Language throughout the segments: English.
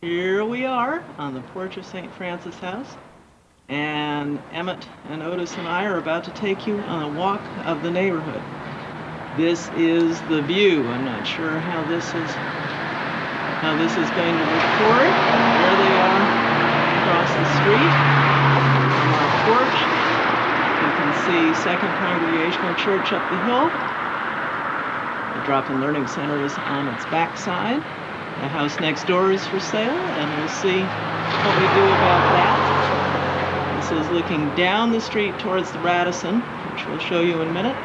Here we are on the porch of St. Francis House, and Emmett and Otis and I are about to take you on a walk of the neighborhood. This is the view. I'm not sure how this is going to record. There they are across the street from our porch. You can see Second Congregational Church up the hill. The Drop-In Learning Center is on its backside. The house next door is for sale, and we'll see what we do about that. This is looking down the street towards the Radisson, which we'll show you in a minute.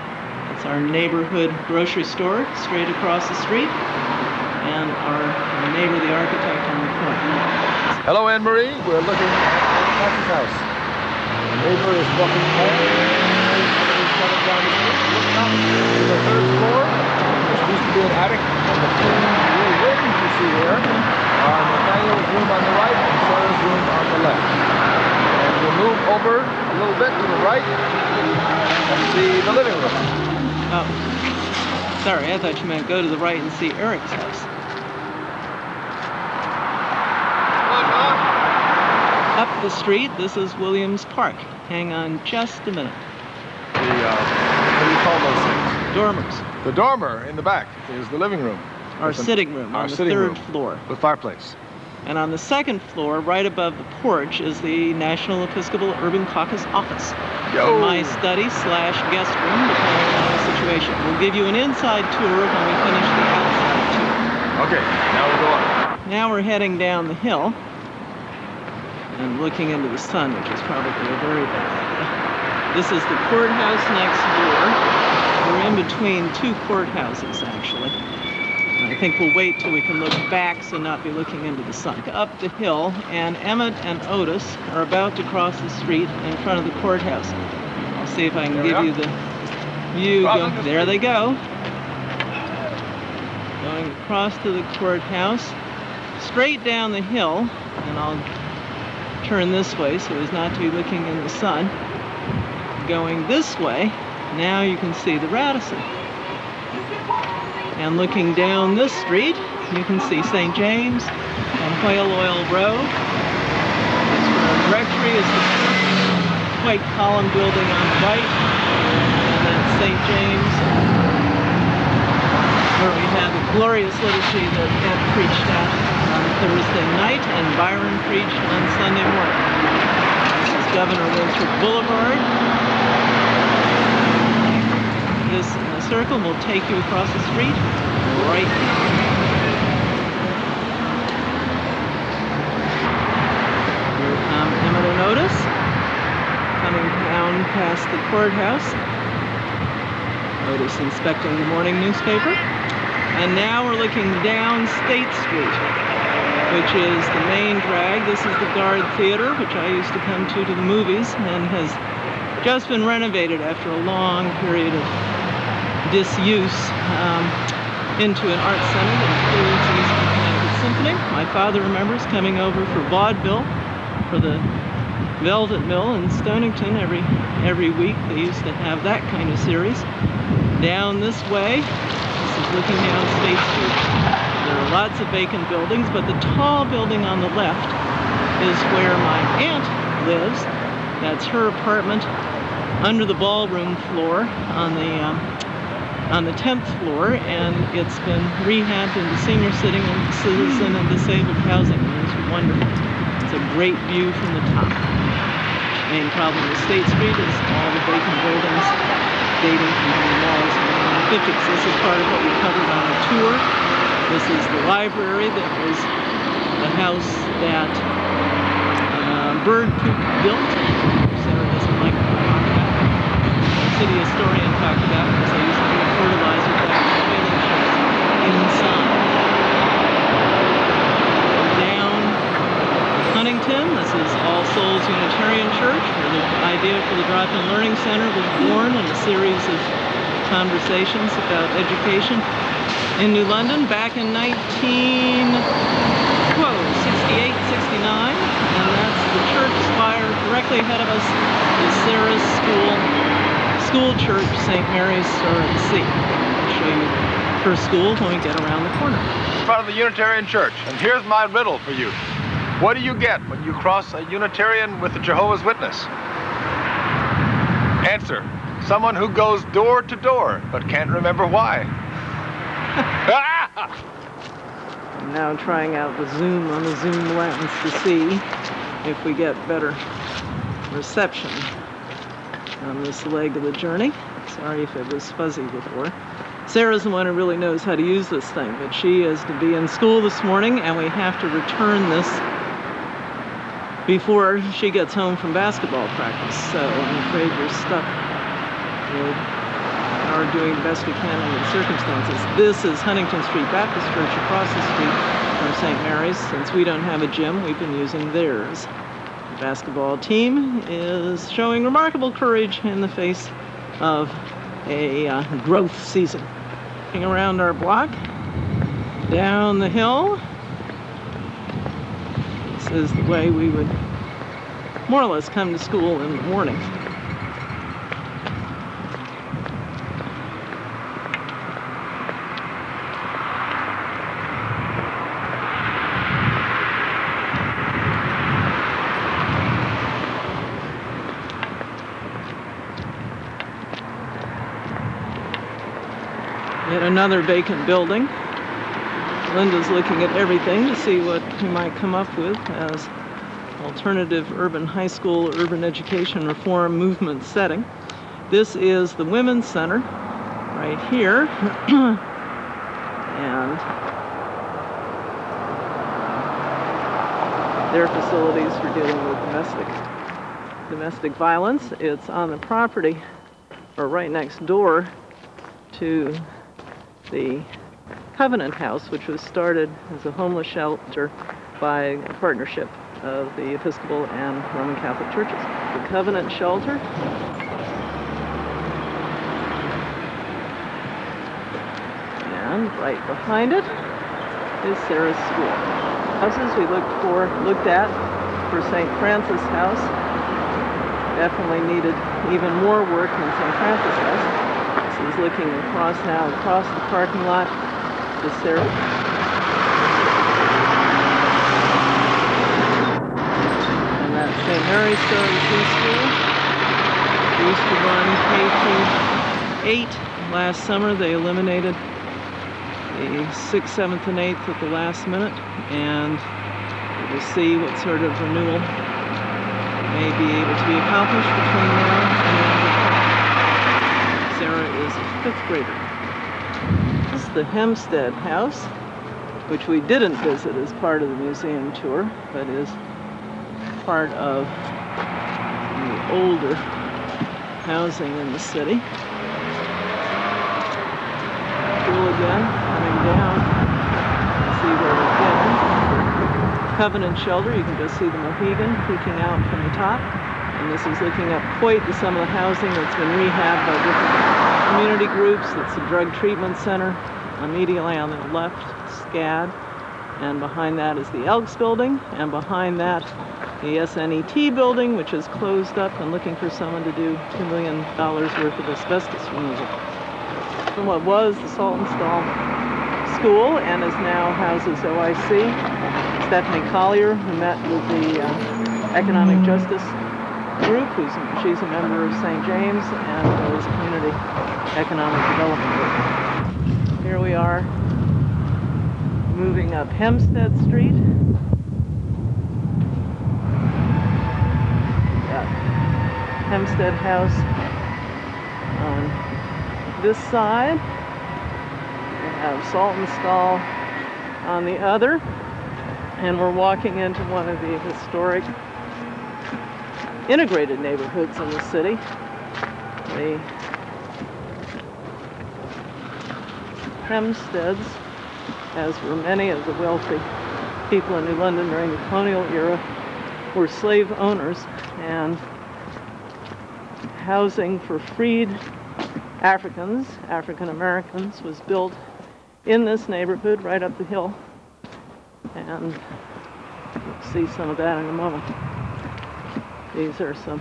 That's our neighborhood grocery store straight across the street, and our neighbor, the architect, on the corner. Hello, Anne-Marie. We're looking at Patsy's house. The neighbor is walking home. He's coming down the street, looking up to the third floor. There used to be an attic, and the two little rooms you see there are Nathaniel's room on the right and Sarah's room on the left. And we'll move over a little bit to the right and see the living room. Oh, sorry, I thought you meant go to the right and see Eric's house. Up the street, this is Williams Park. Hang on just a minute. What do you call those things? Dormers. The dormer in the back is the living room. Our sitting room on the third floor. With fireplace. And on the second floor, right above the porch, is the National Episcopal Urban Caucus office. Yo. My study / guest room, depending on the situation. We'll give you an inside tour when we finish the outside tour. Okay, now we go up. Now we're heading down the hill and looking into the sun, which is probably a very bad idea. This is the courthouse next door. We're in between two courthouses, actually. I think we'll wait till we can look back so not be looking into the sun. Up the hill, and Emmett and Otis are about to cross the street in front of the courthouse. I'll see if I can give you the view. There they go. Going across to the courthouse, straight down the hill, and I'll turn this way so as not to be looking in the sun. Going this way, now you can see the Radisson. And looking down this street, you can see St. James and Whale Oil Road. That's where our directory is, the white column building on the right. And that's St. James, where we had the glorious liturgy that Ed preached at on Thursday night and Byron preached on Sunday morning. This is Governor Winthrop Boulevard. This circle will take you across the street right now. Here come Emmett and Otis coming down past the courthouse. Otis inspecting the morning newspaper. And now we're looking down State Street, which is the main drag. This is the Guard Theater, which I used to come to the movies, and has just been renovated after a long period of disuse into an art center that includes the Eastern Connecticut Symphony. My father remembers coming over for vaudeville for the Velvet Mill in Stonington every week. They used to have that kind of series. Down this way, this is looking down State Street. There are lots of vacant buildings, but the tall building on the left is where my aunt lives. That's her apartment under the ballroom floor on the 10th floor, and it's been rehabbed into senior citizen and disabled housing. It's wonderful. It's a great view from the top. The main problem with State Street is all the vacant buildings dating from the walls in the 50s. This is part of what we covered on the tour. This is the library that was the house that Bird Coop built. Sarah doesn't like to talk about it. The city historian talked about it because they used to do fertilizer back in the trailing sheds inside. Down Huntington, this is All Souls Unitarian Church, where the idea for the Drop-In Learning Center was born in a series of conversations about education in New London back in 1968, 69, and that's the church spire directly ahead of us is Sarah's school church, St. Mary's, Sea. I'll show you her school when we get around the corner. In front of the Unitarian Church. And here's my riddle for you. What do you get when you cross a Unitarian with a Jehovah's Witness? Answer. Someone who goes door to door, but can't remember why. I'm now trying out the zoom on the zoom lens to see if we get better reception on this leg of the journey. Sorry if it was fuzzy before. Sarah's the one who really knows how to use this thing, but she is to be in school this morning, and we have to return this before she gets home from basketball practice. So I'm afraid we're stuck. We are doing the best we can under the circumstances. This is Huntington Street Baptist Church across the street from St. Mary's. Since we don't have a gym, we've been using theirs. The basketball team is showing remarkable courage in the face of a growth season. Looking around our block, down the hill. This is the way we would more or less come to school in the morning. Yet another vacant building. Linda's looking at everything to see what we might come up with as alternative urban high school, urban education reform movement setting. This is the Women's Center right here. And their facilities for dealing with domestic violence. It's on the property, or right next door to the Covenant House, which was started as a homeless shelter by a partnership of the Episcopal and Roman Catholic churches. The Covenant Shelter. And right behind it is Sarah's school. Houses we looked at for St. Francis House. Definitely needed even more work than St. Francis House. This is looking across the parking lot to Sarah. And that's St. Mary's School. Used to run K through 8. Last summer they eliminated the 6th, 7th, and 8th at the last minute, and we'll see what sort of renewal may be able to be accomplished between now and the end of the term. Sarah is a 5th grader. This is the Hempstead House, which we didn't visit as part of the museum tour, but is part of the older housing in the city. School again, coming down. See where we've been. Covenant Shelter, you can just see the Mohegan peeking out from the top. And this is looking up quite to some of the housing that's been rehabbed by different community groups. It's a drug treatment center. Immediately on the left, SCAD. And behind that is the Elks building. And behind that, the SNET building, which is closed up and looking for someone to do $2 million worth of asbestos removal. From what was the Saltonstall School and is now houses OIC. Stephanie Collier, who met with the Economic Justice Group, she's a member of St. James and is Community Economic Development Group. Here we are moving up Hempstead Street. Got Hempstead House on this side. We have Saltonstall on the other. And we're walking into one of the historic integrated neighborhoods in the city. The Hempsteads, as were many of the wealthy people in New London during the colonial era, were slave owners, and housing for freed Africans, African Americans, was built in this neighborhood right up the hill. And you'll see some of that in a moment. These are some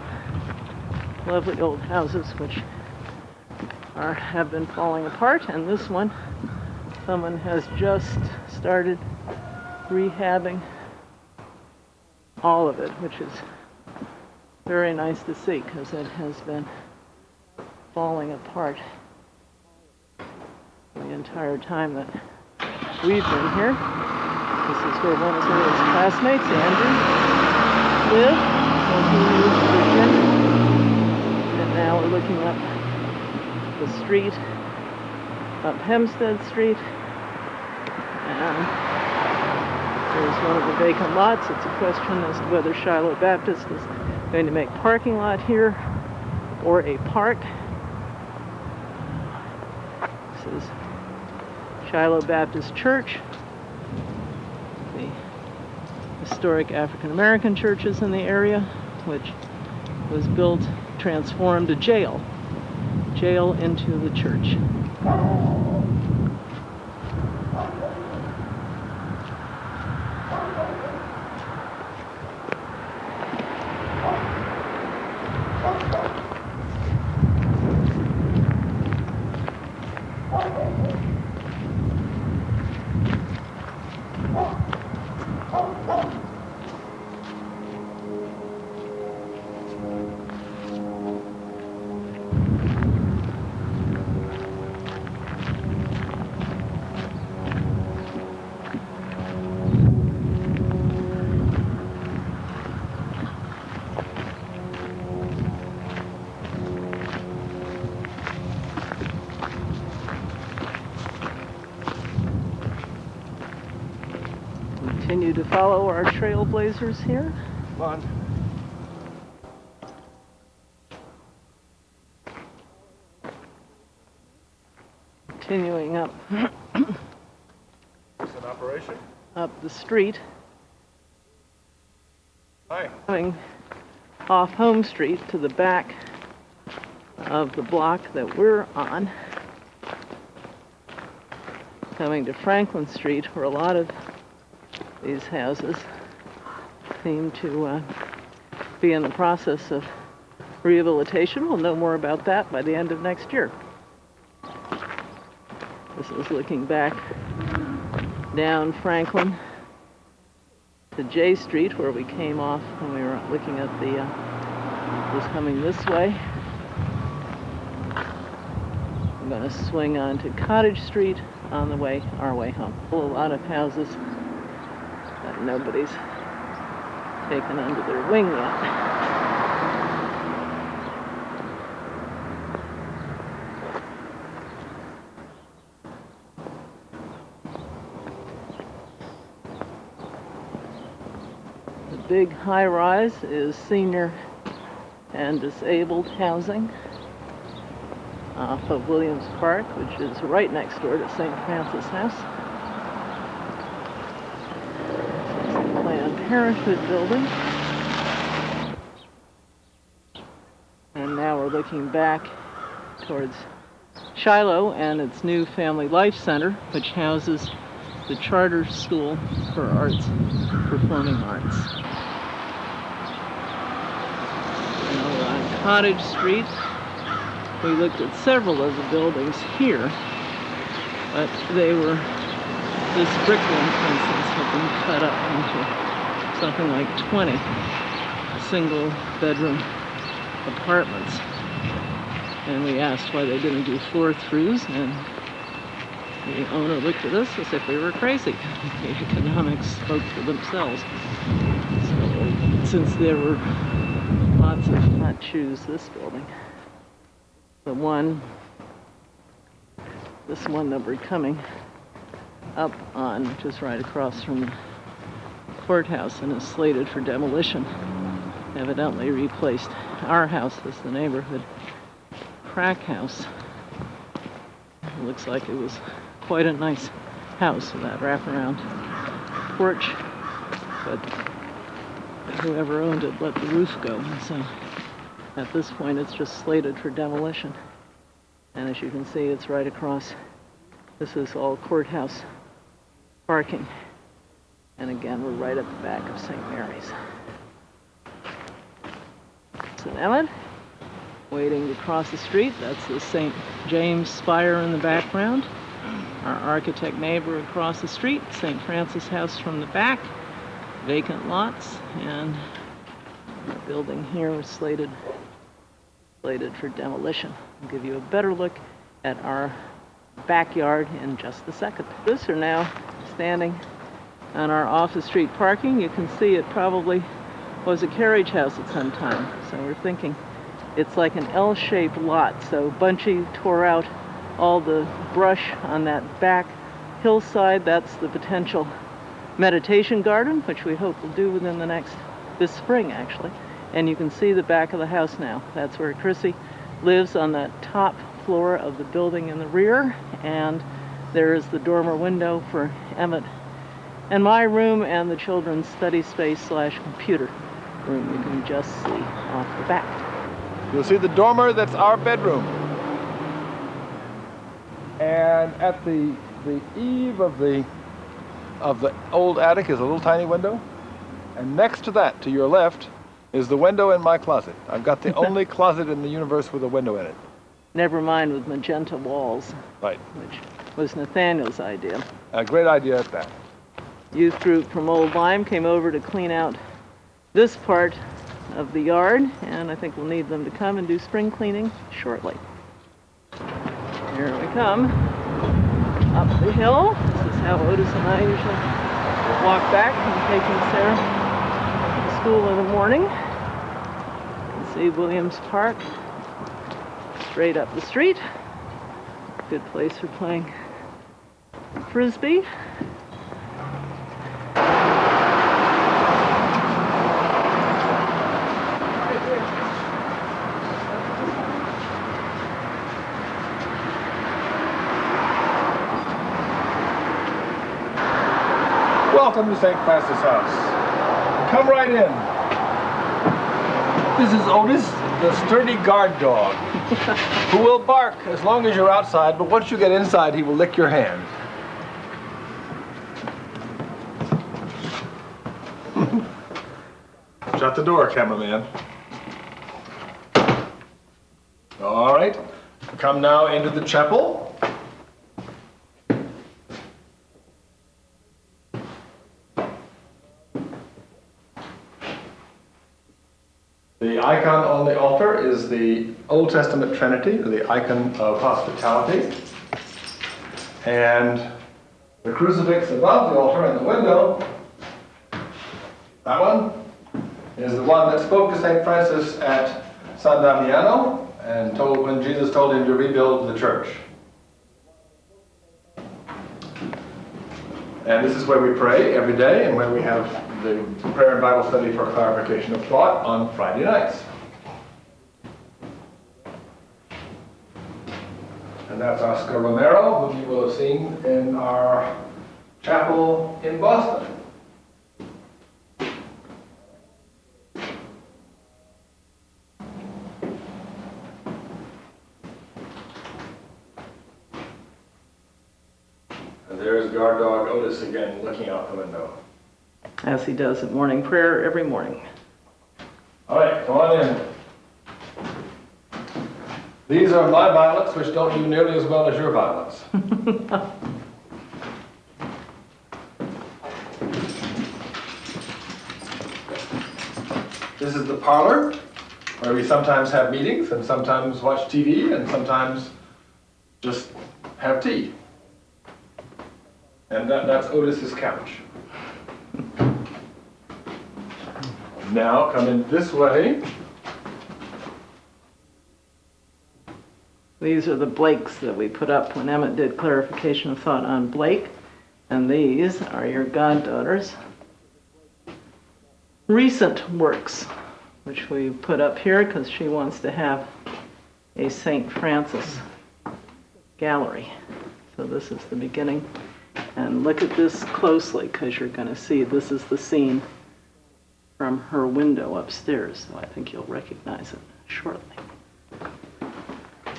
lovely old houses which have been falling apart, and this one Someone has just started rehabbing all of it, which is very nice to see because it has been falling apart the entire time that we've been here. This is where one of his classmates, Andrew, lived when he moved to Virginia. And now we're looking up the street, up Hempstead Street, and there's one of the vacant lots. It's a question as to whether Shiloh Baptist is going to make parking lot here or a park. This is Shiloh Baptist Church, the historic African American churches in the area, which was built, transformed a jail into the church. Continue to follow our trailblazers here. Come on. Continuing up Is an operation? up the street, Hi. coming off Home Street to the back of the block that we're on, coming to Franklin Street, where a lot of these houses seem to be in the process of rehabilitation. We'll know more about that by the end of next year. This is looking back down Franklin to J Street, where we came off when we were looking at the, was coming this way. I'm going to swing on to Cottage Street on the way, our way home. A lot of houses that nobody's taken under their wing yet. The big high-rise is senior and disabled housing off of Williams Park, which is right next door to St. Francis House. Planned Parenthood building. And now we're looking back towards Shiloh and its new Family Life Center, which houses the charter school for arts, performing arts. Now we're on Cottage Street. We looked at several of the buildings here, but they were, this brick one, for instance, had been cut up into something like 20 single bedroom apartments. And we asked why they didn't do floor throughs, and the owner looked at us as if we were crazy. The economics spoke for themselves. So, since there were lots of, not choose this building, this one that we're coming up on, which is right across from the courthouse and is slated for demolition, evidently replaced our house as the neighborhood crack house. It looks like it was quite a nice house with that wraparound porch, but whoever owned it let the roof go, and so at this point it's just slated for demolition. And as you can see, it's right across. This is all courthouse parking. And again, we're right at the back of St. Mary's. St. Emmett, waiting to cross the street. That's the St. James spire in the background. Our architect neighbor across the street, St. Francis House from the back, vacant lots, and our building here was slated for demolition. I'll give you a better look at our backyard in just a second. This are now standing on our off-the street parking. You can see it probably was a carriage house at some time. So we're thinking it's like an L-shaped lot. So Bunchy tore out all the brush on that back hillside. That's the potential meditation garden, which we hope will do within this spring actually. And you can see the back of the house now. That's where Chrissy lives, on the top floor of the building in the rear. And there is the dormer window for Emmett and my room, and the children's study space / computer room you can just see off the back. You'll see the dormer, that's our bedroom. And at the eave of the old attic is a little tiny window. And next to that, to your left, is the window in my closet. I've got the only closet in the universe with a window in it. Never mind with magenta walls. Right. Which was Nathaniel's idea. A great idea at that. Youth group from Old Lyme came over to clean out this part of the yard, and I think we'll need them to come and do spring cleaning shortly. Here we come, up the hill. This is how Otis and I usually walk back from taking Sarah to school in the morning. You can see Williams Park straight up the street. Good place for playing Frisbee. Welcome to St. Francis House. Come right in. This is Otis, the sturdy guard dog, who will bark as long as you're outside, but once you get inside, he will lick your hand. Shut the door, cameraman. All right, come now into the chapel. The icon on the altar is the Old Testament Trinity, the icon of hospitality. And the crucifix above the altar in the window, that one, is the one that spoke to St. Francis at San Damiano and when Jesus told him to rebuild the church. And this is where we pray every day, and where we have the prayer and Bible study for clarification of thought on Friday nights. And that's Oscar Romero, whom you will have seen in our chapel in Boston. And there's guard dog Otis again, looking out the window. As he does at morning prayer every morning. All right, come on in. These are my violets, which don't do nearly as well as your violets. This is the parlor, where we sometimes have meetings, and sometimes watch TV, and sometimes just have tea. And that's Otis's couch. Now come in this way. These are the Blakes that we put up when Emmett did clarification of thought on Blake. And these are your goddaughters' recent works, which we put up here because she wants to have a St. Francis gallery. So this is the beginning. And look at this closely, because you're going to see this is the scene from her window upstairs. So I think you'll recognize it shortly.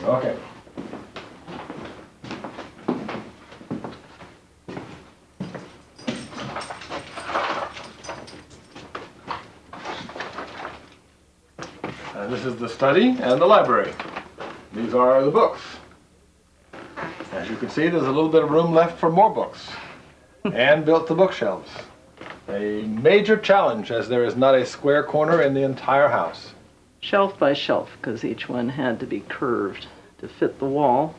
Okay. And this is the study and the library. These are the books. As you you can see, there's a little bit of room left for more books. And built the bookshelves. A major challenge, as there is not a square corner in the entire house. Shelf by shelf, because each one had to be curved to fit the wall,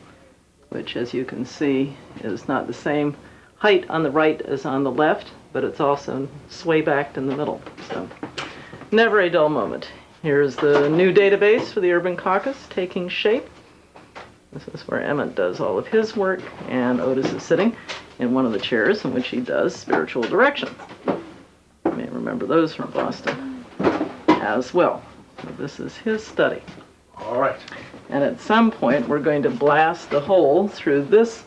which, as you can see, is not the same height on the right as on the left, but it's also sway-backed in the middle. So, never a dull moment. Here's the new database for the Urban Caucus taking shape. This is where Emmett does all of his work, and Otis is sitting in one of the chairs in which he does spiritual direction. You may remember those from Boston as well. So this is his study. All right. And at some point, we're going to blast the hole through this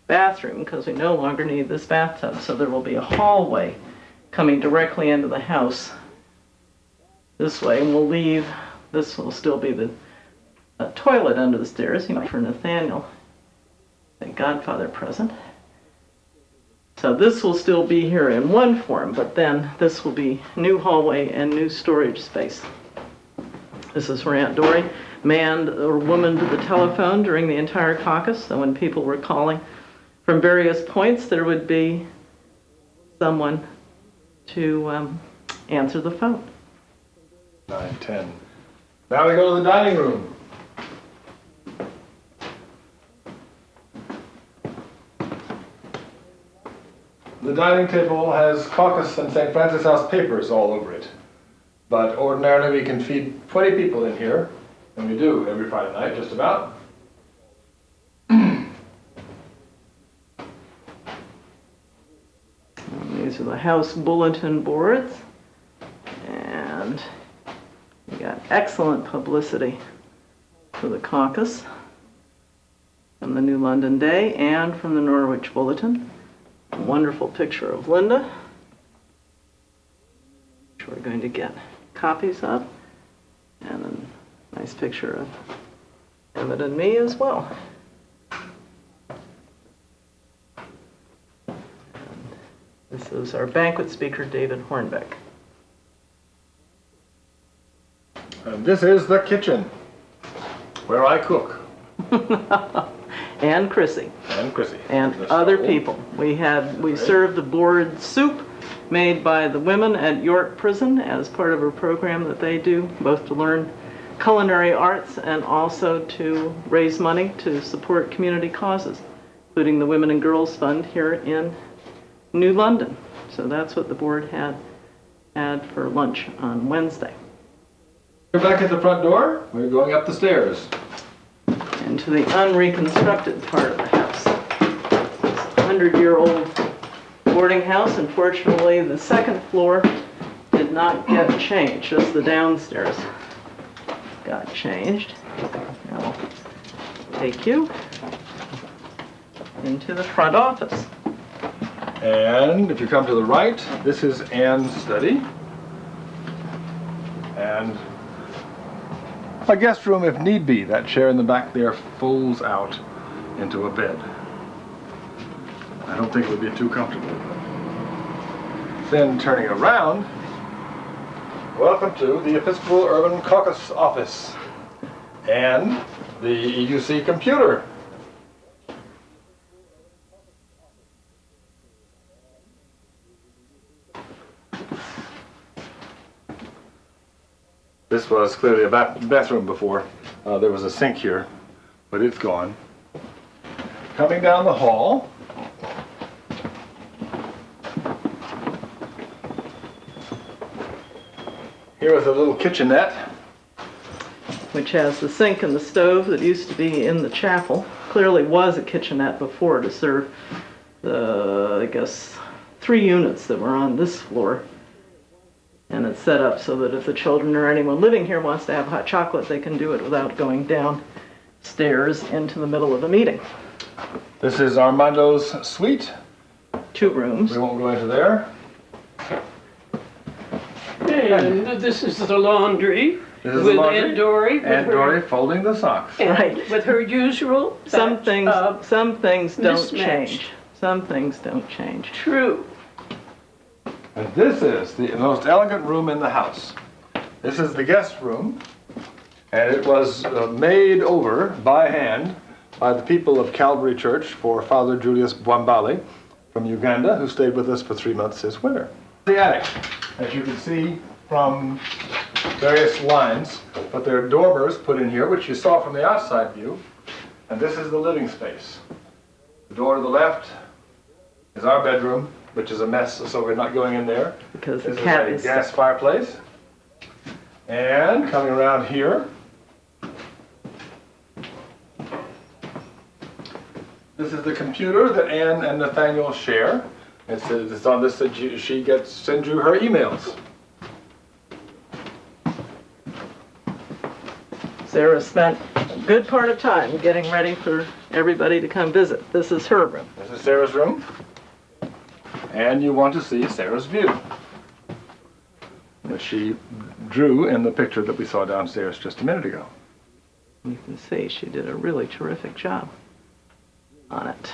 bathroom because we no longer need this bathtub. So there will be a hallway coming directly into the house this way, and we'll leave, this will still be the toilet under the stairs, for Nathaniel, a godfather present. So this will still be here in one form, but then this will be new hallway and new storage space. This is where Aunt Dory manned or womaned the telephone during the entire caucus, so when people were calling from various points, there would be someone to answer the phone. 9:10. Now we go to the dining room. The dining table has Caucus and St. Francis House papers all over it. But ordinarily we can feed 20 people in here, and we do every Friday night, just about. These are the house bulletin boards, and we got excellent publicity for the caucus from the New London Day and from the Norwich Bulletin. A wonderful picture of Linda, which we're going to get copies of, and a nice picture of Emmett and me as well. And this is our banquet speaker, David Hornbeck. And this is the kitchen, where I cook. And Chrissy. And Chrissy. And other people. We served the board soup made by the women at York Prison as part of a program that they do, both to learn culinary arts and also to raise money to support community causes, including the Women and Girls Fund here in New London. So that's what the board had for lunch on Wednesday. We're back at the front door. We're going up the stairs. Into the unreconstructed part of the house. This 100-year-old boarding house. Unfortunately, the second floor did not get changed, just the downstairs got changed. I'll take you into the front office. And if you come to the right, this is Anne's study. And a guest room if need be. That chair in the back there folds out into a bed. I don't think it would be too comfortable. Then turning around, welcome to the Episcopal Urban Caucus office and the EUC computer. This was clearly a bathroom before. There was a sink here, but it's gone. Coming down the hall, here is a little kitchenette, which has the sink and the stove that used to be in the chapel. Clearly was a kitchenette before to serve the, I guess, 3 units that were on this floor. And it's set up so that if the children or anyone living here wants to have hot chocolate, they can do it without going downstairs into the middle of a meeting. This is Armando's suite. 2 rooms. We won't go into there. And this is the laundry. This is with the laundry. Aunt Dory. Aunt Dory folding the socks. Right. With her usual Some things don't mismatch. change. Some things don't change. True. And this is the most elegant room in the house. This is the guest room, and it was made over by hand by the people of Calvary Church for Father Julius Bwambali from Uganda, who stayed with us for 3 months this winter. The attic, as you can see from various lines, but there are dormers put in here, which you saw from the outside view, and this is the living space. The door to the left is our bedroom, which is a mess, so we're not going in there. Because This the cat is is a gas fireplace. And coming around here, this is the computer that Anne and Nathaniel share. It's on this that she sends you her emails. Sarah spent a good part of time getting ready for everybody to come visit. This is her room. This is Sarah's room. And you want to see Sarah's view, which she drew in the picture that we saw downstairs just a minute ago. You can see she did a really terrific job on it.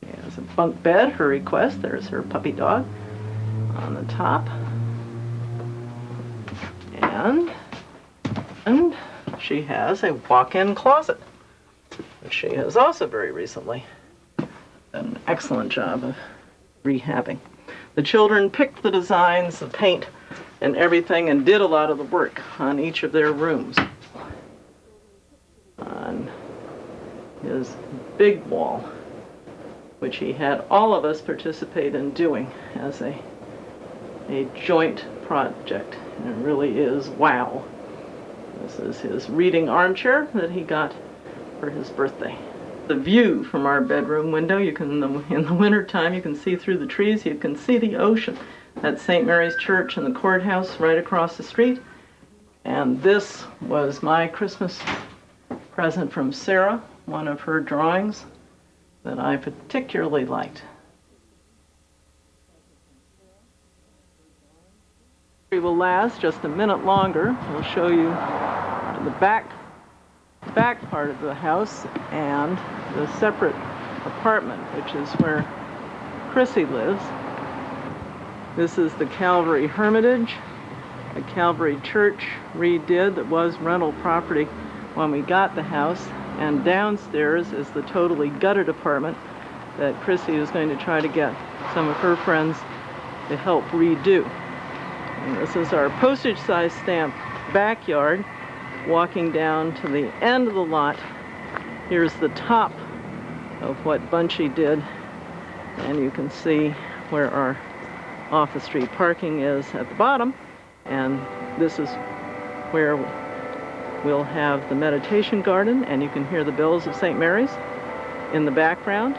There's a bunk bed, her request. There's her puppy dog on the top. And she has a walk-in closet, which she has also very recently done an excellent job of rehabbing. The children picked the designs, the paint, and everything, and did a lot of the work on each of their rooms. On his big wall, which he had all of us participate in doing as a joint project. And it really is wow. This is his reading armchair that he got for his birthday. The view from our bedroom window, you can, in the winter time, you can see through the trees, you can see the ocean at St. Mary's Church and the courthouse right across the street. And this was my Christmas present from Sarah, one of her drawings that I particularly liked. We will last just a minute longer. We'll show you the back part of the house and the separate apartment, which is where Chrissy lives. This is the Calvary Hermitage, a Calvary church redid that was rental property when we got the house, and downstairs is the totally gutted apartment that Chrissy is going to try to get some of her friends to help redo. And this is our postage size stamp backyard. Walking down to the end of the lot, here's the top of what Bunchy did, and you can see where our off-the-street parking is at the bottom, and this is where we'll have the meditation garden, and you can hear the bells of St. Mary's in the background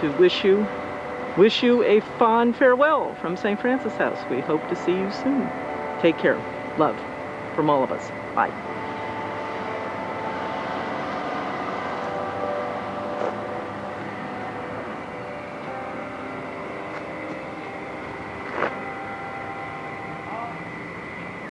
to wish you a fond farewell from St. Francis House. We hope to see you soon. Take care. Love from all of us. Bye.